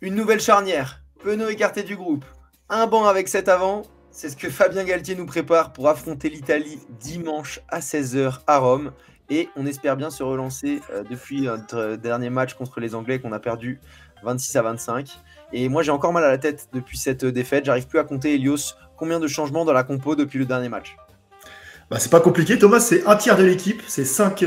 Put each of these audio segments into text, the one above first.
Une nouvelle charnière, Penaud écarté du groupe, un banc avec 7 avant, c'est ce que Fabien Galtier nous prépare pour affronter l'Italie dimanche à 16h à Rome. Et on espère bien se relancer depuis notre dernier match contre les Anglais qu'on a perdu 26-25. Et moi j'ai encore mal à la tête depuis cette défaite, j'arrive plus à compter, Elios, combien de changements dans la compo depuis le dernier match. C'est pas compliqué, Thomas, c'est un tiers de l'équipe, c'est 5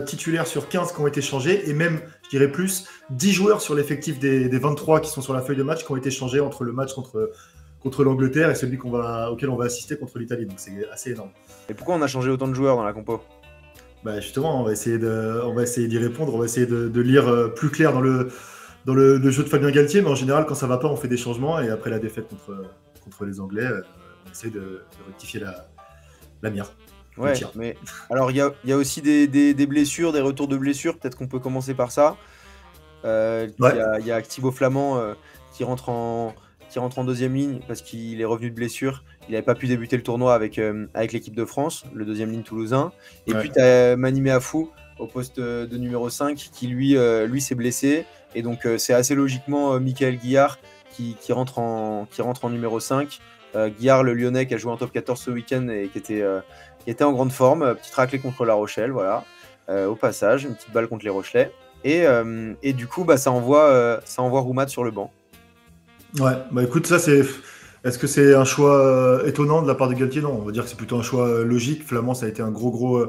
titulaires sur 15 qui ont été changés, et même, je dirais plus, 10 joueurs sur l'effectif des 23 qui sont sur la feuille de match qui ont été changés entre le match contre l'Angleterre et celui auquel on va assister contre l'Italie, donc c'est assez énorme. Et pourquoi on a changé autant de joueurs dans la compo? Justement, on va essayer d'y répondre, on va essayer de lire plus clair dans le jeu de Fabien Galtier, mais en général, quand ça va pas, on fait des changements, et après la défaite contre les Anglais, on essaie de rectifier la mire. Ouais, mais alors il y a aussi des blessures, des retours de blessures. Peut-être qu'on peut commencer par ça. Il y a Thibaut Flamand qui rentre en deuxième ligne parce qu'il est revenu de blessure. Il n'avait pas pu débuter le tournoi avec l'équipe de France, le deuxième ligne toulousain. Et puis tu as Manimé Afou au poste de numéro 5 qui lui s'est blessé. Et donc c'est assez logiquement Michael Guillard qui rentre en numéro 5. Guillard, le Lyonnais qui a joué en top 14 ce week-end et qui était en grande forme. Petite raclée contre La Rochelle, voilà. Au passage, une petite balle contre les Rochelais. Et du coup, ça envoie Roumat sur le banc. Ouais, écoute, ça c'est. Est-ce que c'est un choix étonnant de la part de Galtier? Non, on va dire que c'est plutôt un choix logique. Flamand, ça a été un gros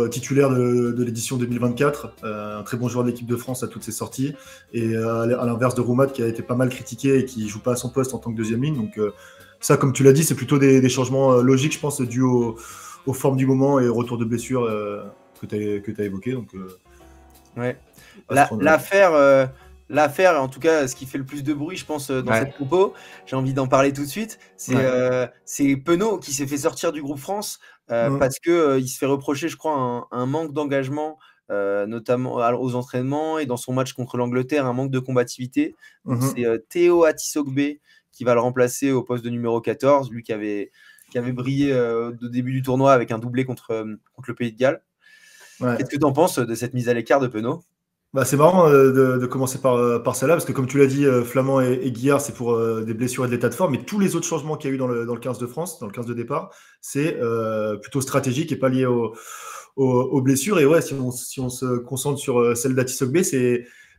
titulaire de l'édition 2024, un très bon joueur de l'équipe de France à toutes ses sorties, et à l'inverse de Roumat qui a été pas mal critiqué et qui joue pas à son poste en tant que deuxième ligne. Donc ça, comme tu l'as dit, c'est plutôt des changements logiques, je pense, dus aux formes du moment et au retour de blessure que tu as évoqué. Donc, ouais. L'affaire, en tout cas, ce qui fait le plus de bruit, je pense, dans cette compo, j'ai envie d'en parler tout de suite, c'est Penaud qui s'est fait sortir du groupe France parce qu'il se fait reprocher, je crois, un manque d'engagement, notamment aux entraînements et dans son match contre l'Angleterre, un manque de combativité. Donc, c'est Théo Atisogbe qui va le remplacer au poste de numéro 14, lui qui avait brillé au début du tournoi avec un doublé contre le Pays de Galles. Qu'est-ce que tu en penses de cette mise à l'écart de Penaud? C'est marrant de commencer par celle-là, parce que comme tu l'as dit, Flamand et Guillard, c'est pour des blessures et de l'état de forme, mais tous les autres changements qu'il y a eu dans le 15 de France, dans le 15 de départ, c'est plutôt stratégique et pas lié aux blessures. Et ouais, si on se concentre sur celle d'Atisogbe,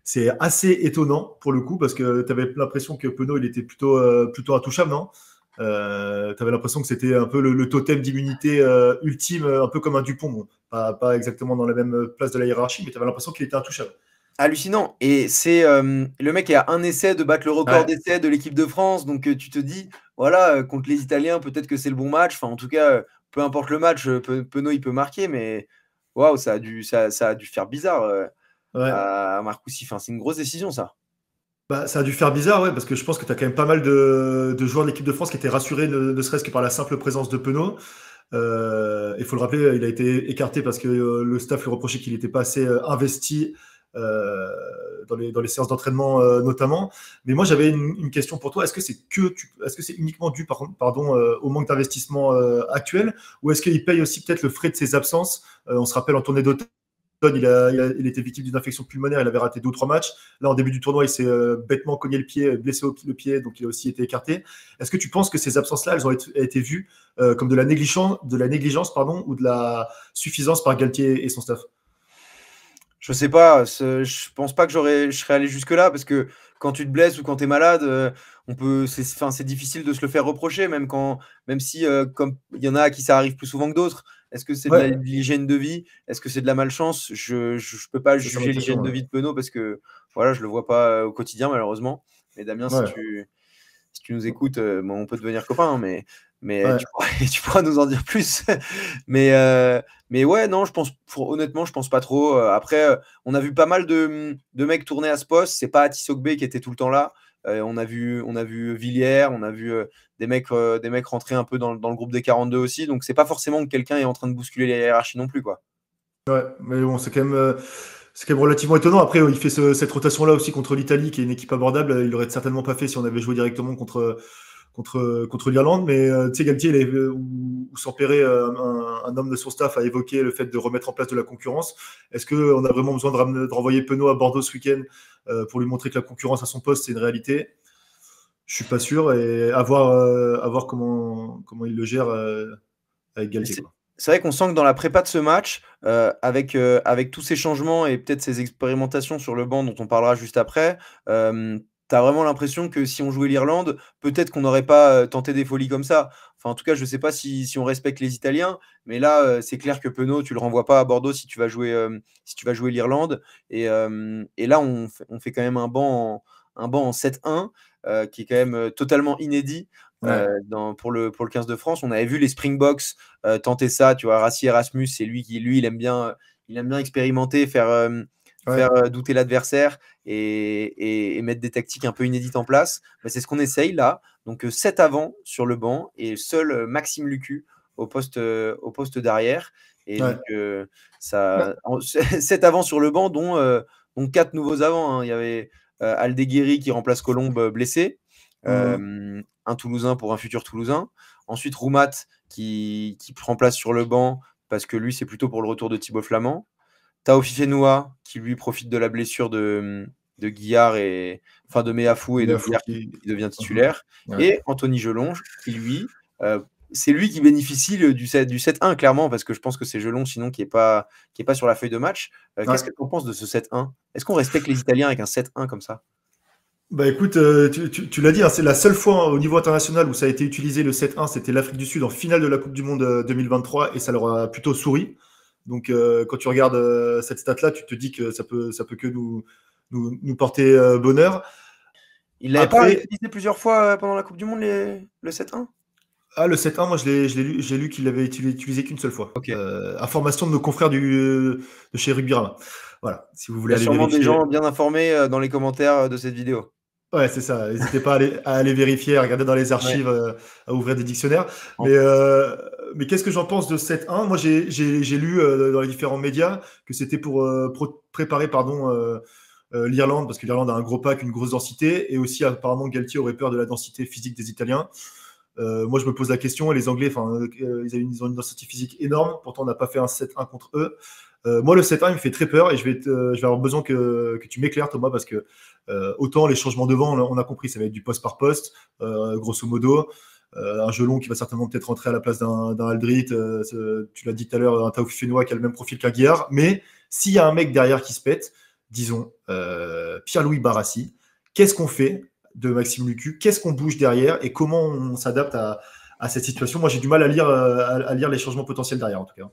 c'est assez étonnant pour le coup, parce que tu avais l'impression que Penaud, il était plutôt intouchable, non? Tu avais l'impression que c'était un peu le totem d'immunité ultime, un peu comme un Dupont. Bon, pas exactement dans la même place de la hiérarchie, mais tu avais l'impression qu'il était intouchable. Hallucinant. Et c'est le mec qui a un essai de battre le record d'essai de l'équipe de France. Donc tu te dis, voilà, contre les Italiens, peut-être que c'est le bon match. Enfin, en tout cas, peu importe le match, Penaud, il peut marquer. Mais waouh, ça a dû faire bizarre à Marcoussis. Enfin, c'est une grosse décision, ça. Ça a dû faire bizarre, ouais, parce que je pense que tu as quand même pas mal de joueurs de l'équipe de France qui étaient rassurés, ne serait-ce que par la simple présence de Penaud. Il faut le rappeler, il a été écarté parce que le staff lui reprochait qu'il n'était pas assez investi dans les séances d'entraînement notamment. Mais moi, j'avais une question pour toi. Est-ce que c'est uniquement dû au manque d'investissement actuel, ou est-ce qu'il paye aussi peut-être le frais de ses absences? On se rappelle en tournée d'automne, il était victime d'une infection pulmonaire, il avait raté 2 ou 3 matchs. Là, en début du tournoi, il s'est bêtement cogné le pied, blessé le pied, donc il a aussi été écarté. Est-ce que tu penses que ces absences-là, elles ont été vues comme de la négligence, ou de la suffisance par Galtier et son staff? Je sais pas, je pense pas que je serais allé jusque-là, parce que quand tu te blesses ou quand tu es malade, c'est difficile de se le faire reprocher, même si comme il y en a à qui ça arrive plus souvent que d'autres. Est-ce que c'est de l'hygiène de vie? Est-ce que c'est de la malchance? Je peux pas juger l'hygiène de vie de Penaud parce que voilà, je le vois pas au quotidien, malheureusement. Mais Damien, si tu nous écoutes, on peut devenir copains, mais tu pourras nous en dire plus. mais ouais, non, honnêtement, je pense pas trop. Après, on a vu pas mal de mecs tourner à ce poste. C'est pas Atisogbe qui était tout le temps là. On a vu Villiers, on a vu des mecs rentrer un peu dans le groupe des 42 aussi. Donc c'est pas forcément que quelqu'un est en train de bousculer les hiérarchies non plus, quoi. Ouais, mais bon, c'est quand même relativement étonnant. Après, il fait cette rotation-là aussi contre l'Italie, qui est une équipe abordable. Il l'aurait certainement pas fait si on avait joué directement contre contre l'Irlande. Mais tu sais, Galtier, ou Sampéré, un homme de son staff, a évoqué le fait de remettre en place de la concurrence. Est-ce qu'on a vraiment besoin de renvoyer Penaud à Bordeaux ce week-end pour lui montrer que la concurrence à son poste, c'est une réalité? Je suis pas sûr, et à voir comment il le gère avec Galtier, quoi. C'est vrai qu'on sent que dans la prépa de ce match, avec tous ces changements et peut-être ces expérimentations sur le banc dont on parlera juste après, tu as vraiment l'impression que si on jouait l'Irlande, peut-être qu'on n'aurait pas tenté des folies comme ça. Enfin, en tout cas, je ne sais pas si on respecte les Italiens, mais là, c'est clair que Penaud, tu ne le renvoies pas à Bordeaux si tu vas jouer l'Irlande. Et là, on fait quand même un banc en 7-1, qui est quand même totalement inédit. Ouais. Pour le 15 de France. On avait vu les Springboks tenter ça, tu vois. Rassi Erasmus, c'est lui qui, lui, il aime bien expérimenter, faire douter l'adversaire et mettre des tactiques un peu inédites en place. Mais c'est ce qu'on essaye là. Donc 7 avant sur le banc et seul Maxime Lucu au poste d'arrière. Et Ouais. donc 7 avant sur le banc, dont 4 nouveaux avants, hein. Il y avait Aldeguerri qui remplace Colombe, blessé. Un Toulousain pour un futur Toulousain. Ensuite, Roumat qui prend place sur le banc parce que lui, c'est plutôt pour le retour de Thibaut Flamand. Tao Fifenoa qui lui profite de la blessure de Guillard de Meafou et de Guillard qui devient titulaire. Ouais. Et Anthony Gelonge qui lui, c'est lui qui bénéficie du 7-1 clairement, parce que je pense que c'est Gelonge sinon qui est pas sur la feuille de match. Qu'est-ce que tu en penses de ce 7-1? Est-ce qu'on respecte les Italiens avec un 7-1 comme ça? Bah écoute, tu l'as dit, hein, c'est la seule fois au niveau international où ça a été utilisé le 7-1, c'était l'Afrique du Sud en finale de la Coupe du Monde 2023, et ça leur a plutôt souri. Donc quand tu regardes cette stat-là, tu te dis que ça peut que nous porter bonheur. Il l'avait pas utilisé plusieurs fois pendant la Coupe du Monde, le 7-1? Ah, le 7-1, moi j'ai lu qu'il l'avait utilisé qu'une seule fois. Okay. Information de nos confrères de chez Rugby-Rama. Voilà, si vous voulez aller vérifier. Il y a sûrement des gens bien informés dans les commentaires de cette vidéo. Ouais, c'est ça. N'hésitez pas à aller vérifier, à regarder dans les archives, à ouvrir des dictionnaires. Mais qu'est-ce que j'en pense de 7-1? Moi, j'ai lu dans les différents médias que c'était pour préparer l'Irlande, parce que l'Irlande a un gros pack, une grosse densité, et aussi apparemment Galtier aurait peur de la densité physique des Italiens. Moi, je me pose la question, et les Anglais, ils ont une densité physique énorme, pourtant on n'a pas fait un 7-1 contre eux. Moi, le 7-1, il me fait très peur, et je vais avoir besoin que tu m'éclaires, Thomas, parce que autant les changements devant, on a compris, ça va être du poste par poste, grosso modo. Un Gelon qui va certainement peut-être rentrer à la place d'un Aldrit, tu l'as dit tout à l'heure, un Tao Fifenoa qui a le même profil qu'un Guillard. Mais s'il y a un mec derrière qui se pète, disons Pierre-Louis Barassi, qu'est-ce qu'on fait de Maxime Lucu? Qu'est-ce qu'on bouge derrière et comment on s'adapte à cette situation? Moi, j'ai du mal à lire les changements potentiels derrière, en tout cas.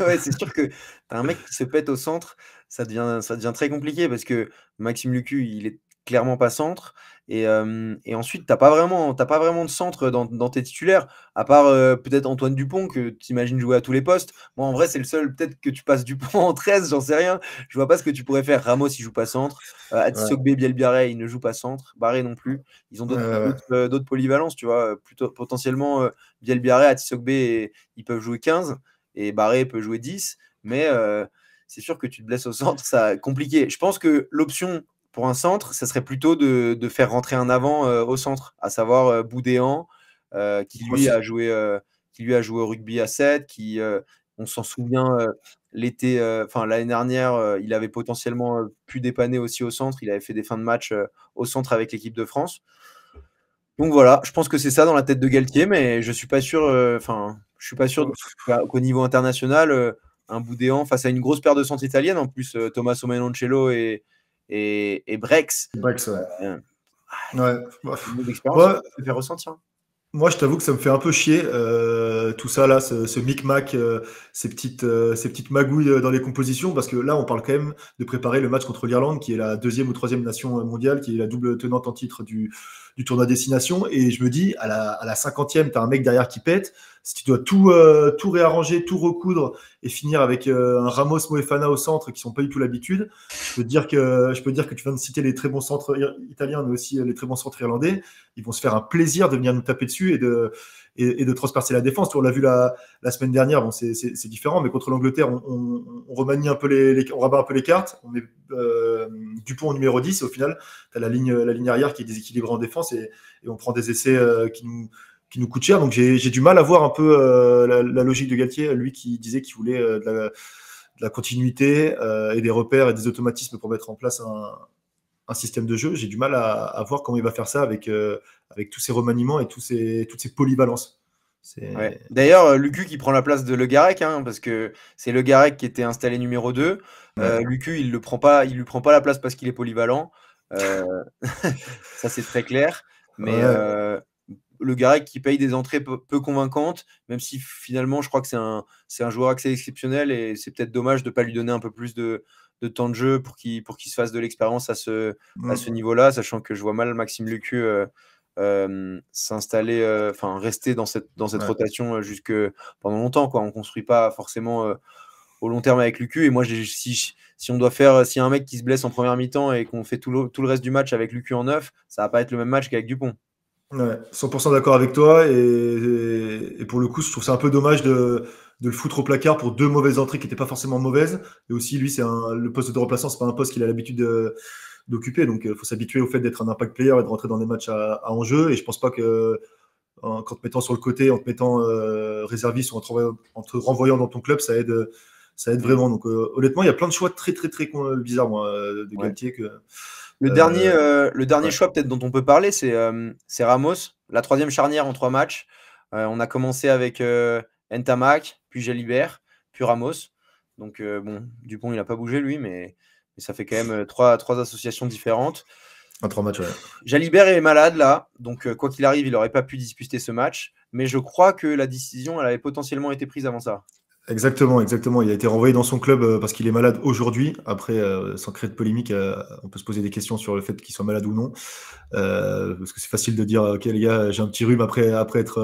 Ouais, c'est sûr que tu as un mec qui se pète au centre, ça devient très compliqué parce que Maxime Lucu, il est clairement pas centre. Et ensuite, t'as pas vraiment de centre dans tes titulaires, à part peut-être Antoine Dupont, que tu imagines jouer à tous les postes. Moi, en vrai, c'est le seul, peut-être que tu passes Dupont en 13, j'en sais rien. Je vois pas ce que tu pourrais faire. Ramos, il joue pas centre. Atisogbe, Bielbiaré, il ne joue pas centre. Barré non plus. Ils ont d'autres polyvalences, tu vois. Plutôt, potentiellement, Bielbiaré, Atisogbe, ils peuvent jouer 15 et Barré peut jouer 10. Mais c'est sûr que tu te blesses au centre, ça compliqué. Je pense que l'option pour un centre, ça serait plutôt de faire rentrer un avant au centre, à savoir Boudéan, qui lui a joué au rugby à 7, qui, on s'en souvient, l'année dernière, il avait potentiellement pu dépanner aussi au centre. Il avait fait des fins de match au centre avec l'équipe de France. Donc voilà, je pense que c'est ça dans la tête de Galtier, mais je suis pas sûr. Je suis pas sûr qu'au niveau international, un Boudéan face à une grosse paire de centres italiennes, en plus Tommaso Menoncello et Brex. Brex, ouais. Une expérience qui peut faire ressentir. Moi, je t'avoue que ça me fait un peu chier, tout ça là, ce micmac, ces petites magouilles dans les compositions, parce que là, on parle quand même de préparer le match contre l'Irlande, qui est la 2e ou 3e nation mondiale, qui est la double tenante en titre du tournoi destination. Et je me dis, à la 50e, tu as un mec derrière qui pète. Si tu dois tout réarranger, tout recoudre et finir avec un Ramos Moefana au centre qui sont pas du tout l'habitude, je peux te dire que tu viens de citer les très bons centres italiens, mais aussi les très bons centres irlandais. Ils vont se faire un plaisir de venir nous taper dessus et de transpercer la défense. On l'a vu la semaine dernière, bon, c'est différent, mais contre l'Angleterre, on remanie un peu on rabat un peu les cartes, on met Dupont au numéro 10, et au final, tu as la ligne arrière qui est déséquilibrée en défense, et on prend des essais qui nous coûtent cher. Donc j'ai du mal à voir un peu la logique de Galtier, lui qui disait qu'il voulait de la continuité et des repères et des automatismes pour mettre en place un système de jeu. J'ai du mal à voir comment il va faire ça avec tous ces remaniements et toutes ces polyvalences. Ouais. D'ailleurs, Lucu qui prend la place de Le Garec, hein, parce que c'est Le Garec qui était installé numéro 2. Ouais. Lucu, il lui prend pas la place parce qu'il est polyvalent. Euh, ça, c'est très clair. Mais Ouais. Le Garec qui paye des entrées peu convaincantes, même si finalement, je crois que c'est un joueur assez exceptionnel et c'est peut-être dommage de ne pas lui donner un peu plus de temps de jeu pour qu'il se fasse de l'expérience à ce niveau-là, sachant que je vois mal Maxime Lucu s'installer, rester dans cette rotation jusque pendant longtemps, quoi. On construit pas forcément au long terme avec Lucu. Et moi, si on doit faire, s'il y a un mec qui se blesse en première mi-temps et qu'on fait tout le reste du match avec Lucu en 9, ça va pas être le même match qu'avec Dupont. Ouais, 100% d'accord avec toi. Et pour le coup, je trouve ça un peu dommage de le foutre au placard pour deux mauvaises entrées qui n'étaient pas forcément mauvaises. Et aussi, lui, le poste de remplaçant, c'est pas un poste qu'il a l'habitude d'occuper. Donc, il faut s'abituer au fait d'être un impact player et de rentrer dans des matchs à enjeu. Et je pense pas que qu'en te mettant sur le côté, en te mettant réserviste ou en te renvoyant dans ton club, ça aide vraiment. Donc, honnêtement, il y a plein de choix très, très, très bizarres, moi, de Galtier. Le dernier choix peut-être dont on peut parler, c'est Ramos, la troisième charnière en 3 matchs. On a commencé avec Ntamak, puis Jalibert, puis Ramos. Donc bon, Dupont il n'a pas bougé lui, mais ça fait quand même trois associations différentes. En 3 matchs, ouais. Jalibert est malade là, donc quoi qu'il arrive, il n'aurait pas pu disputer ce match. Mais je crois que la décision, elle avait potentiellement été prise avant ça. Exactement. Il a été renvoyé dans son club parce qu'il est malade aujourd'hui. Après, sans créer de polémique, on peut se poser des questions sur le fait qu'il soit malade ou non. Parce que c'est facile de dire, ok les gars, j'ai un petit rhume après être...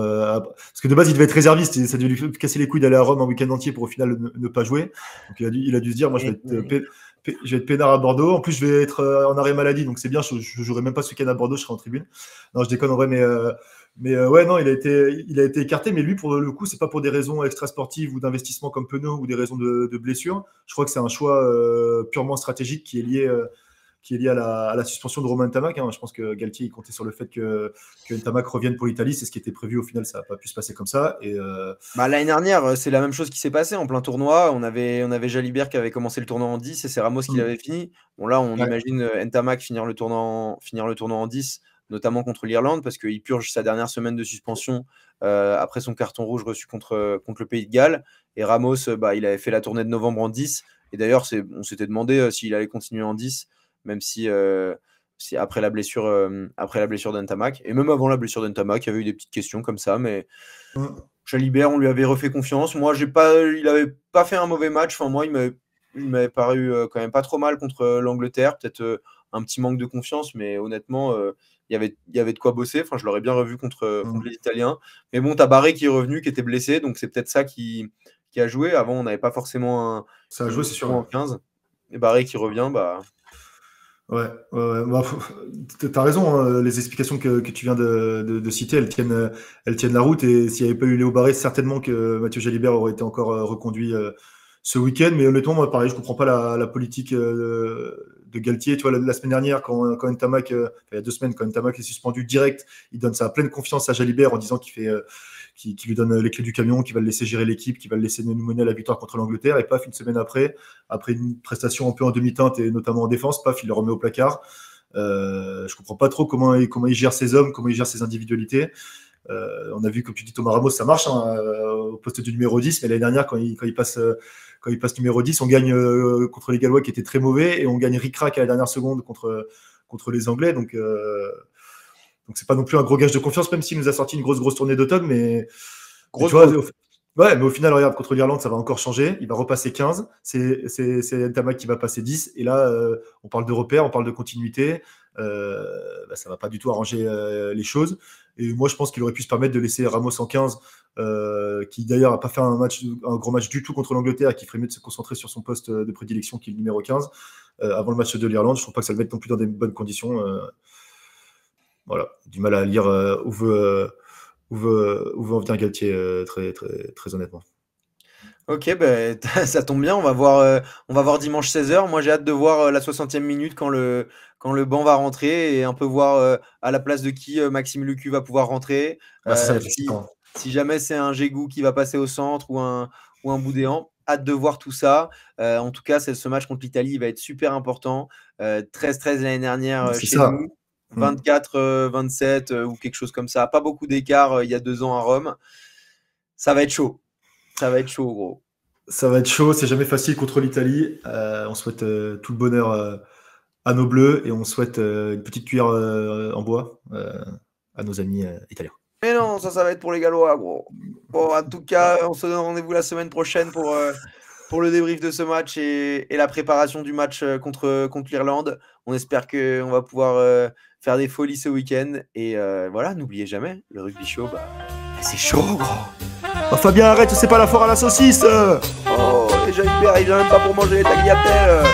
Parce que de base, il devait être réserviste. Et ça devait lui casser les couilles d'aller à Rome un week-end entier pour au final ne pas jouer. Donc il a dû se dire, moi je vais être peinard à Bordeaux. En plus, je vais être en arrêt maladie. Donc c'est bien, je ne jouerai même pas ce week-end à Bordeaux, je serai en tribune. Non, je déconne en vrai, mais ouais, non, il a été écarté, mais lui, pour le coup, c'est pas pour des raisons extra-sportives ou d'investissement comme Penaud ou des raisons de blessure. Je crois que c'est un choix purement stratégique qui est lié à la suspension de Romain Ntamak. Hein. Je pense que Galtier il comptait sur le fait que Ntamak revienne pour l'Italie. C'est ce qui était prévu. Au final, ça n'a pas pu se passer comme ça. L'année dernière, c'est la même chose qui s'est passé en plein tournoi. On avait Jalibert qui avait commencé le tournoi en 10 et c'est Ramos qui l'avait fini. Bon, là, on imagine Ntamak finir le tournoi en 10, notamment contre l'Irlande, parce qu'il purge sa dernière semaine de suspension après son carton rouge reçu contre le Pays de Galles. Et Ramos, il avait fait la tournée de novembre en 10. Et d'ailleurs, on s'était demandé s'il allait continuer en 10, même si après la blessure d'Ntamak. Et même avant la blessure d'Ntamak, il y avait eu des petites questions comme ça, mais Jalibert, on lui avait refait confiance. Moi, il n'avait pas fait un mauvais match. Enfin, moi, il m'avait paru quand même pas trop mal contre l'Angleterre. Peut-être un petit manque de confiance, mais honnêtement, il y avait de quoi bosser. Enfin, je l'aurais bien revu contre les Italiens. Mais bon, t'as Barré qui est revenu, qui était blessé, donc c'est peut-être ça qui a joué. Avant, on n'avait pas forcément ça a joué, c'est sûr. En 15. Et Barré qui revient, Ouais. T'as raison, hein, les explications que tu viens de citer, elles tiennent la route. Et s'il n'y avait pas eu Léo Barré, certainement que Mathieu Jalibert aurait été encore reconduit ce week-end. Mais honnêtement, moi, pareil, je comprends pas la politique de Galtier. Tu vois, la semaine dernière, quand Ntamak, il y a 2 semaines, quand Ntamak est suspendu direct, il donne sa pleine confiance à Jalibert en disant qu'il lui donne les clés du camion, qu'il va le laisser gérer l'équipe, qu'il va le laisser nous mener à la victoire contre l'Angleterre. Et paf, une semaine après une prestation un peu en demi-teinte et notamment en défense, paf, il le remet au placard. Je comprends pas trop comment il gère ses hommes, comment il gère ses individualités. On a vu, comme tu dis, Thomas Ramos, ça marche au poste du numéro 10, mais l'année dernière, quand il passe numéro 10, on gagne contre les Gallois qui étaient très mauvais et on gagne ric-rac à la dernière seconde contre les Anglais. Donc c'est pas non plus un gros gage de confiance, même s'il nous a sorti une grosse tournée d'automne, mais mais au final, regarde, contre l'Irlande, ça va encore changer. Il va repasser 15. C'est Ntamak qui va passer 10. Et là, on parle de repères, on parle de continuité. Ça va pas du tout arranger les choses. Et moi, je pense qu'il aurait pu se permettre de laisser Ramos en 15, qui d'ailleurs n'a pas fait un gros match du tout contre l'Angleterre, qui ferait mieux de se concentrer sur son poste de prédilection, qui est le numéro 15, avant le match de l'Irlande. Je trouve pas que ça le mette non plus dans des bonnes conditions. Voilà, du mal à lire où veut où veut en venir Galtier, très, très, très honnêtement. Ok, ben, ça tombe bien, on va voir dimanche 16h. Moi, j'ai hâte de voir la 60e minute quand le banc va rentrer et un peu voir à la place de qui Maxime Lucu va pouvoir rentrer. Ça va être Si, excitant. si jamais c'est un Gégou qui va passer au centre ou un Boudéan, hâte de voir tout ça. En tout cas, ce match contre l'Italie il va être super important. 13-13 l'année dernière C'est chez ça. nous, 24-27 ou quelque chose comme ça. Pas beaucoup d'écart il y a 2 ans à Rome. Ça va être chaud. Ça va être chaud, gros. Ça va être chaud, c'est jamais facile contre l'Italie. On souhaite tout le bonheur à nos bleus et on souhaite une petite cuillère en bois à nos amis italiens. Mais non, ça va être pour les Gallois, gros. Bon, en tout cas, on se donne rendez-vous la semaine prochaine pour le débrief de ce match et la préparation du match contre l'Irlande. On espère qu'on va pouvoir faire des folies ce week-end. Et voilà, n'oubliez jamais, le rugby show, bah, c'est chaud, gros. Oh, Fabien, arrête, c'est pas la foire à la saucisse. Oh, déjà Hubert, il vient même pas pour manger les tagliatelles.